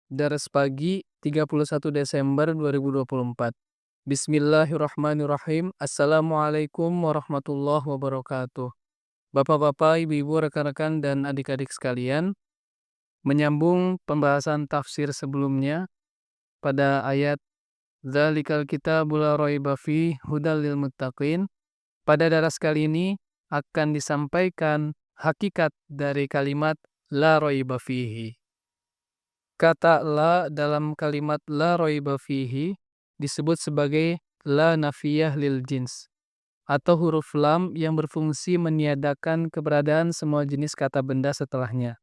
Daras pagi 31 Desember 2024. Bismillahirrahmanirrahim. Assalamualaikum warahmatullahi wabarakatuh. Bapak-bapak, ibu-ibu, rekan-rekan, dan adik-adik sekalian, menyambung pembahasan tafsir sebelumnya pada ayat Dzalikal kitabul la raiba fihi hudal lil muttaqin. Pada daras kali ini akan disampaikan hakikat dari kalimat la raiba fihi. Kata la dalam kalimat la raiba fihi disebut sebagai la nafiyah lil jins atau huruf lam yang berfungsi meniadakan keberadaan semua jenis kata benda setelahnya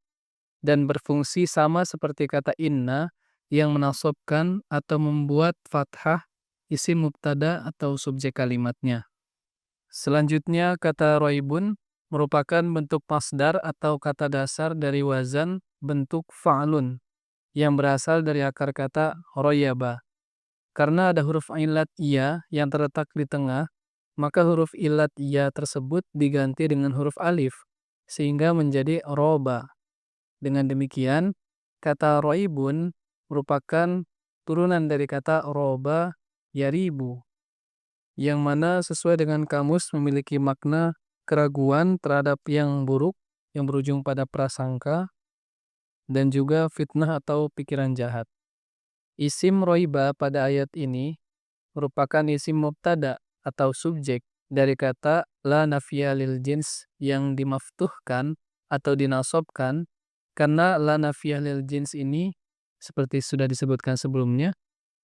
dan berfungsi sama seperti kata inna yang menasabkan atau membuat fathah isim mubtada atau subjek kalimatnya. Selanjutnya kata raibun merupakan bentuk masdar atau kata dasar dari wazan bentuk fa'lun yang berasal dari akar kata royaba. Karena ada huruf ilat iya yang terletak di tengah, maka huruf ilat iya tersebut diganti dengan huruf alif, sehingga menjadi roba. Dengan demikian, kata roibun merupakan turunan dari kata roba yaribu, yang mana sesuai dengan kamus memiliki makna keraguan terhadap yang buruk, yang berujung pada prasangka, dan juga fitnah atau pikiran jahat. Isim roiba pada ayat ini merupakan isim mubtada atau subjek dari kata la nafiyah lil jins yang dimaftuhkan atau dinasobkan karena la nafiyah lil jins ini seperti sudah disebutkan sebelumnya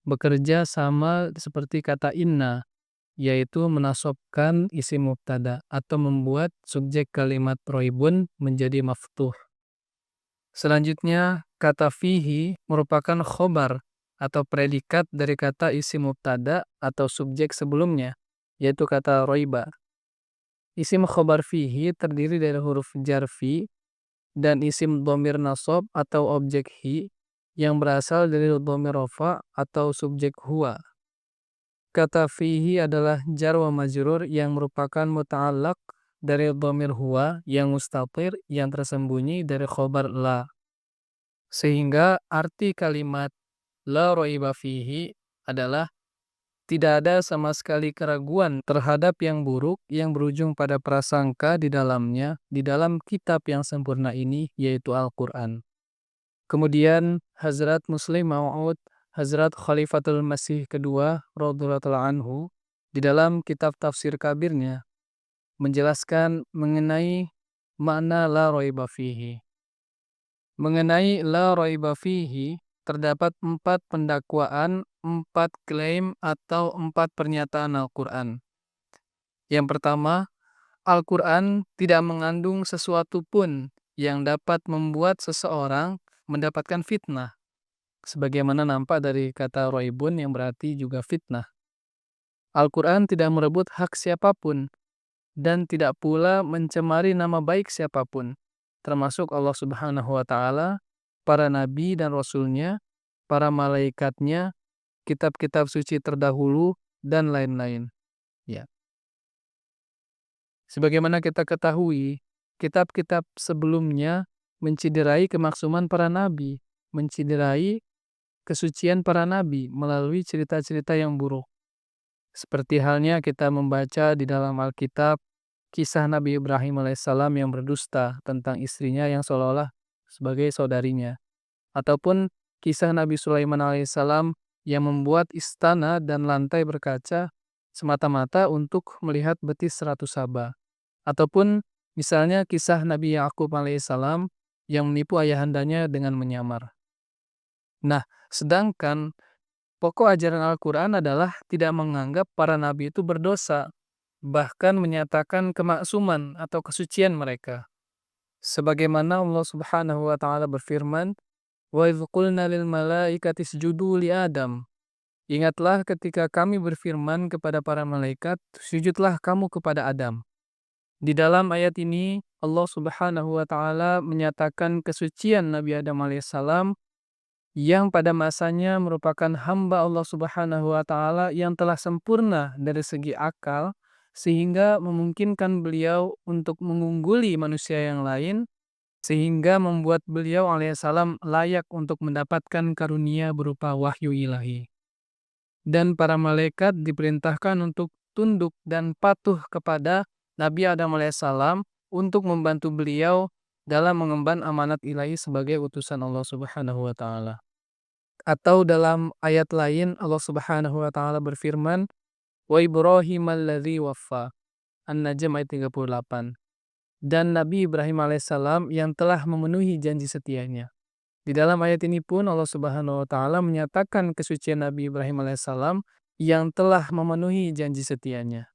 bekerja sama seperti kata inna, yaitu menasobkan isim mubtada atau membuat subjek kalimat roibun menjadi maftuh. Selanjutnya, kata fihi merupakan khobar atau predikat dari kata isim mubtada atau subjek sebelumnya, yaitu kata roiba. Isim khobar fihi terdiri dari huruf jar fi dan isim dhamir nasab atau objek hi yang berasal dari dhamir rafa atau subjek huwa. Kata fihi adalah jar wa majrur yang merupakan muta'allaq dari dhamir huwa yang mustatir yang tersembunyi dari khobar la. Sehingga arti kalimat la raiba fihi adalah tidak ada sama sekali keraguan terhadap yang buruk yang berujung pada prasangka di dalamnya, di dalam kitab yang sempurna ini, yaitu Al-Quran. Kemudian Hazrat Muslim Mau'ud, Hazrat Khalifatul Masih kedua, radhiyallahu anhu, di dalam kitab tafsir kabirnya, menjelaskan mengenai makna la raiba fihi. Mengenai la raiba fihi, terdapat 4 pendakwaan, 4 klaim atau 4 pernyataan Al-Quran. Yang pertama, Al-Quran tidak mengandung sesuatu pun yang dapat membuat seseorang mendapatkan fitnah. Sebagaimana nampak dari kata roibun yang berarti juga fitnah. Al-Quran tidak merebut hak siapapun dan tidak pula mencemari nama baik siapapun, termasuk Allah Subhanahu wa Ta'ala, para nabi dan rasulnya, para malaikatnya, kitab-kitab suci terdahulu, dan lain-lain. Ya. Sebagaimana kita ketahui, kitab-kitab sebelumnya menciderai kemaksuman para nabi, menciderai kesucian para nabi melalui cerita-cerita yang buruk. Seperti halnya kita membaca di dalam Alkitab kisah Nabi Ibrahim alaihissalam yang berdusta tentang istrinya yang seolah-olah sebagai saudarinya. Ataupun kisah Nabi Sulaiman alaihissalam yang membuat istana dan lantai berkaca semata-mata untuk melihat betis ratu Saba. Ataupun misalnya kisah Nabi Yakub alaihissalam yang menipu ayahandanya dengan menyamar. Nah, sedangkan pokok ajaran Al-Quran adalah tidak menganggap para nabi itu berdosa, bahkan menyatakan kemaksuman atau kesucian mereka. Sebagaimana Allah Subhanahu wa Ta'ala berfirman, "Wa idz qulna lil malaikati isjudu li Adam." Ingatlah ketika kami berfirman kepada para malaikat, sujudlah kamu kepada Adam. Di dalam ayat ini, Allah Subhanahu wa Ta'ala menyatakan kesucian Nabi Adam alaihissalam yang pada masanya merupakan hamba Allah Subhanahu wa Ta'ala yang telah sempurna dari segi akal, sehingga memungkinkan beliau untuk mengungguli manusia yang lain sehingga membuat beliau alaihissalam layak untuk mendapatkan karunia berupa wahyu ilahi. Dan para malaikat diperintahkan untuk tunduk dan patuh kepada Nabi Adam alaihissalam untuk membantu beliau dalam mengemban amanat ilahi sebagai utusan Allah Subhanahu wa taala. Atau dalam ayat lain Allah Subhanahu wa taala berfirman, "Wa Ibrahim alladzi waffa." An-Najm ayat 38. Dan Nabi Ibrahim alaihissalam yang telah memenuhi janji setianya. Di dalam ayat ini pun Allah Subhanahu wa taala menyatakan kesucian Nabi Ibrahim alaihissalam yang telah memenuhi janji setianya.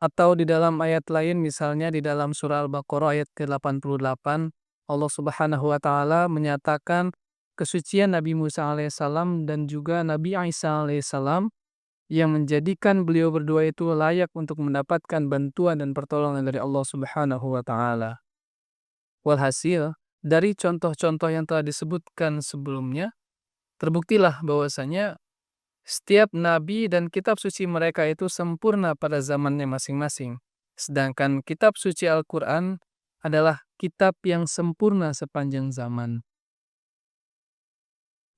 Atau di dalam ayat lain misalnya di dalam surah Al-Baqarah ayat ke-88 Allah Subhanahu wa taala menyatakan kesucian Nabi Musa alaihissalam dan juga Nabi Isa alaihissalam yang menjadikan beliau berdua itu layak untuk mendapatkan bantuan dan pertolongan dari Allah Subhanahu wa taala. Walhasil, dari contoh-contoh yang telah disebutkan sebelumnya, terbuktilah bahwasanya setiap nabi dan kitab suci mereka itu sempurna pada zamannya masing-masing. Sedangkan kitab suci Al-Quran adalah kitab yang sempurna sepanjang zaman.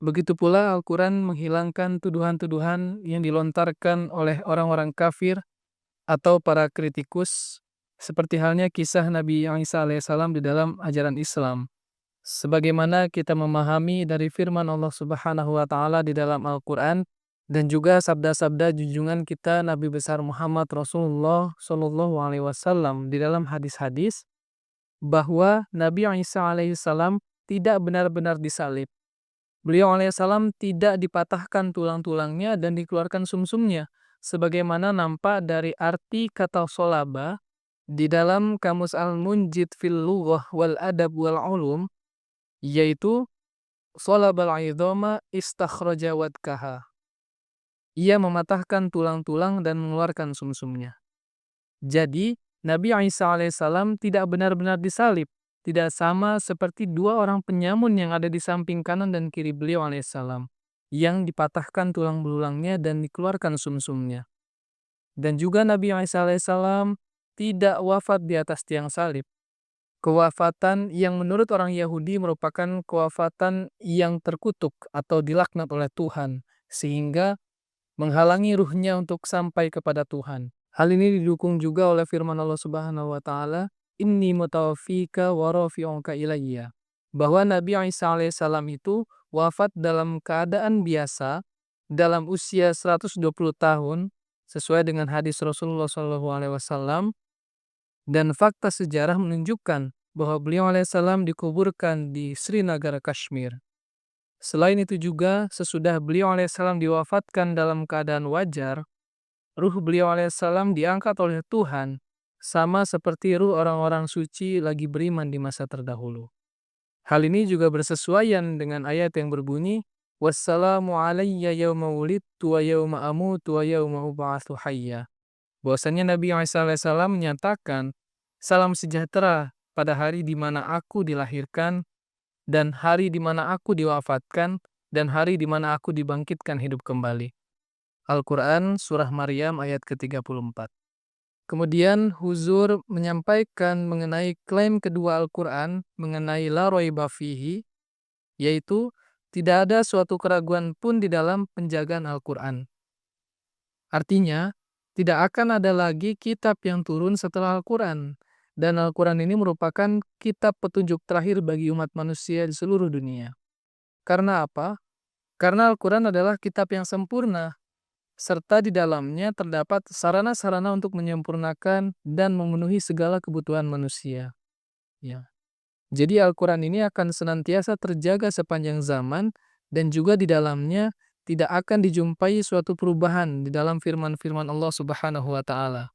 Begitu pula Al-Quran menghilangkan tuduhan-tuduhan yang dilontarkan oleh orang-orang kafir atau para kritikus, seperti halnya kisah Nabi Isa alaihissalam di dalam ajaran Islam. Sebagaimana kita memahami dari firman Allah Subhanahu wa taala di dalam Al-Quran dan juga sabda-sabda junjungan kita Nabi besar Muhammad Rasulullah Shallallahu alaihi wasallam di dalam hadis-hadis bahwa Nabi Isa alaihissalam tidak benar-benar disalib. Beliau alaihissalam tidak dipatahkan tulang-tulangnya dan dikeluarkan sumsumnya, sebagaimana nampak dari arti kata solaba di dalam Kamus Al-Munjid fil Lughah wal Adab wal Ulum, yaitu solabal aidhama istakhraja wadkaha. Ia mematahkan tulang-tulang dan mengeluarkan sumsumnya. Jadi, Nabi Isa alaihissalam tidak benar-benar disalib. Tidak sama seperti dua orang penyamun yang ada di samping kanan dan kiri beliau alaihissalam, yang dipatahkan tulang belulangnya dan dikeluarkan sumsumnya. Dan juga Nabi Isa alaihissalam tidak wafat di atas tiang salib. Kewafatan yang menurut orang Yahudi merupakan kewafatan yang terkutuk atau dilaknat oleh Tuhan, sehingga menghalangi ruhnya untuk sampai kepada Tuhan. Hal ini didukung juga oleh firman Allah Subhanahu wa taala, "Inni mutawaffika wa rafi'uka ilayya." Bahwa Nabi Isa alaihissalam itu wafat dalam keadaan biasa dalam usia 120 tahun sesuai dengan hadis Rasulullah SAW, dan fakta sejarah menunjukkan bahwa beliau alaihissalam dikuburkan di Srinagar, Kashmir. Selain itu juga, sesudah beliau alaihissalam diwafatkan dalam keadaan wajar, ruh beliau alaihissalam diangkat oleh Tuhan, sama seperti ruh orang-orang suci lagi beriman di masa terdahulu. Hal ini juga bersesuaian dengan ayat yang berbunyi, "Wassalamu alayya yawma wulidtu wa yawma amutu wa yawma ub'atsu hayya." Bahwasanya Nabi Isa alaihissalam menyatakan, salam sejahtera pada hari di mana aku dilahirkan, dan hari di mana aku diwafatkan, dan hari di mana aku dibangkitkan hidup kembali. Al-Quran Surah Maryam ayat ke-34. Kemudian Huzur menyampaikan mengenai klaim kedua Al-Quran mengenai la raiba fihi, yaitu tidak ada suatu keraguan pun di dalam penjagaan Al-Quran. Artinya, tidak akan ada lagi kitab yang turun setelah Al-Quran. Dan Al-Quran ini merupakan kitab petunjuk terakhir bagi umat manusia di seluruh dunia. Karena apa? Karena Al-Quran adalah kitab yang sempurna, serta di dalamnya terdapat sarana-sarana untuk menyempurnakan dan memenuhi segala kebutuhan manusia. Ya. Jadi Al-Quran ini akan senantiasa terjaga sepanjang zaman, dan juga di dalamnya tidak akan dijumpai suatu perubahan di dalam firman-firman Allah Subhanahu wa taala.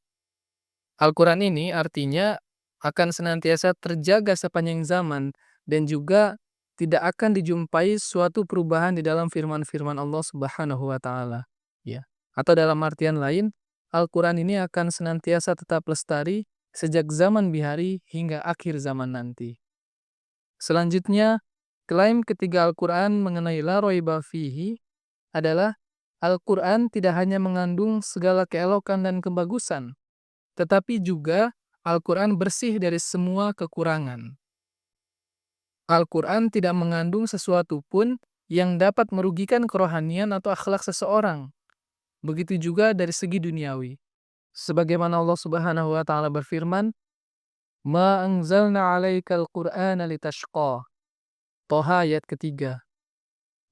Al-Quran ini artinya akan senantiasa terjaga sepanjang zaman, dan juga tidak akan dijumpai suatu perubahan di dalam firman-firman Allah Subhanahu wa taala. Ya. Atau dalam artian lain, Al-Quran ini akan senantiasa tetap lestari sejak zaman bihari hingga akhir zaman nanti. Selanjutnya, klaim ketiga Al-Quran mengenai la raiba fihi adalah Al-Quran tidak hanya mengandung segala keelokan dan kebagusan, tetapi juga Al-Quran bersih dari semua kekurangan. Al-Quran tidak mengandung sesuatu pun yang dapat merugikan kerohanian atau akhlak seseorang. Begitu juga dari segi duniawi. Sebagaimana Allah Subhanahu wa taala berfirman, "Ma anzalna 'alaikal Qur'ana litashqa." Toha ayat ketiga.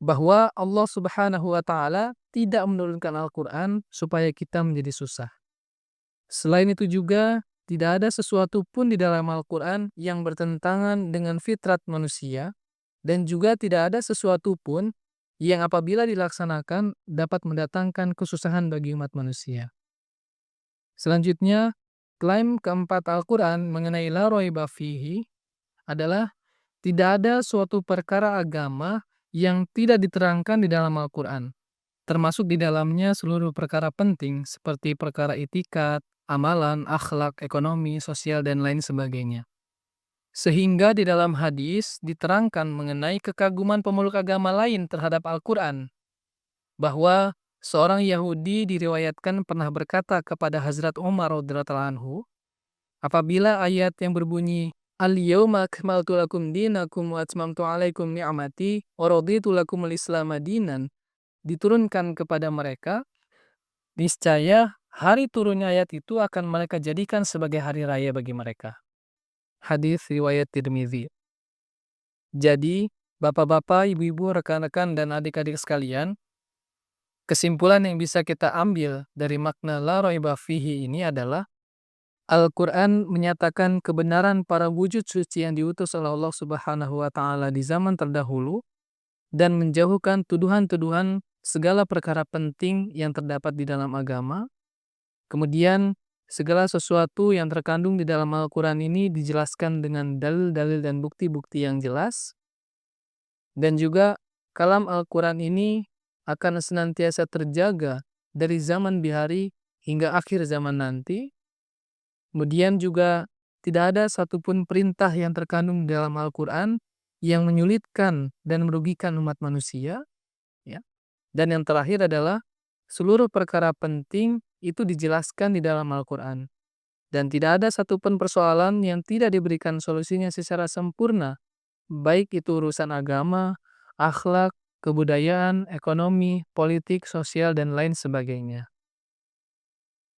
Bahwa Allah Subhanahu wa taala tidak menurunkan Al-Quran supaya kita menjadi susah. Selain itu juga, tidak ada sesuatu pun di dalam Al-Quran yang bertentangan dengan fitrat manusia, dan juga tidak ada sesuatu pun yang apabila dilaksanakan dapat mendatangkan kesusahan bagi umat manusia. Selanjutnya, klaim keempat Al-Quran mengenai la raiba fihi adalah tidak ada suatu perkara agama yang tidak diterangkan di dalam Al-Quran, termasuk di dalamnya seluruh perkara penting seperti perkara itikat, amalan, akhlak, ekonomi, sosial, dan lain sebagainya. Sehingga di dalam hadis diterangkan mengenai kekaguman pemeluk agama lain terhadap Al-Quran, bahwa seorang Yahudi diriwayatkan pernah berkata kepada Hazrat Umar radhiyallahu anhu, apabila ayat yang berbunyi Al-yawma akmaltu lakum dinakum wa atmamtu alaikum ni'mati wa raditu lakumul Islam dinan diturunkan kepada mereka, niscaya hari turunnya ayat itu akan mereka jadikan sebagai hari raya bagi mereka. Hadis riwayat Tirmizi. Jadi, bapak-bapak, ibu-ibu, rekan-rekan, dan adik-adik sekalian, kesimpulan yang bisa kita ambil dari makna la raiba fihi ini adalah Al-Quran menyatakan kebenaran para wujud suci yang diutus oleh Allah Subhanahu wa taala di zaman terdahulu dan menjauhkan tuduhan-tuduhan segala perkara penting yang terdapat di dalam agama. Kemudian, segala sesuatu yang terkandung di dalam Al-Quran ini dijelaskan dengan dalil-dalil dan bukti-bukti yang jelas. Dan juga, kalam Al-Quran ini akan senantiasa terjaga dari zaman bihari hingga akhir zaman nanti. Kemudian juga, tidak ada satupun perintah yang terkandung di dalam Al-Quran yang menyulitkan dan merugikan umat manusia. Ya. Dan yang terakhir adalah, seluruh perkara penting itu dijelaskan di dalam Al-Quran. Dan tidak ada satupun persoalan yang tidak diberikan solusinya secara sempurna, baik itu urusan agama, akhlak, kebudayaan, ekonomi, politik, sosial, dan lain sebagainya.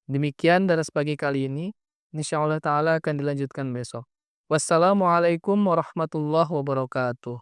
Demikian daras pagi kali ini. Insyaallah ta'ala akan dilanjutkan besok. Wassalamualaikum warahmatullahi wabarakatuh.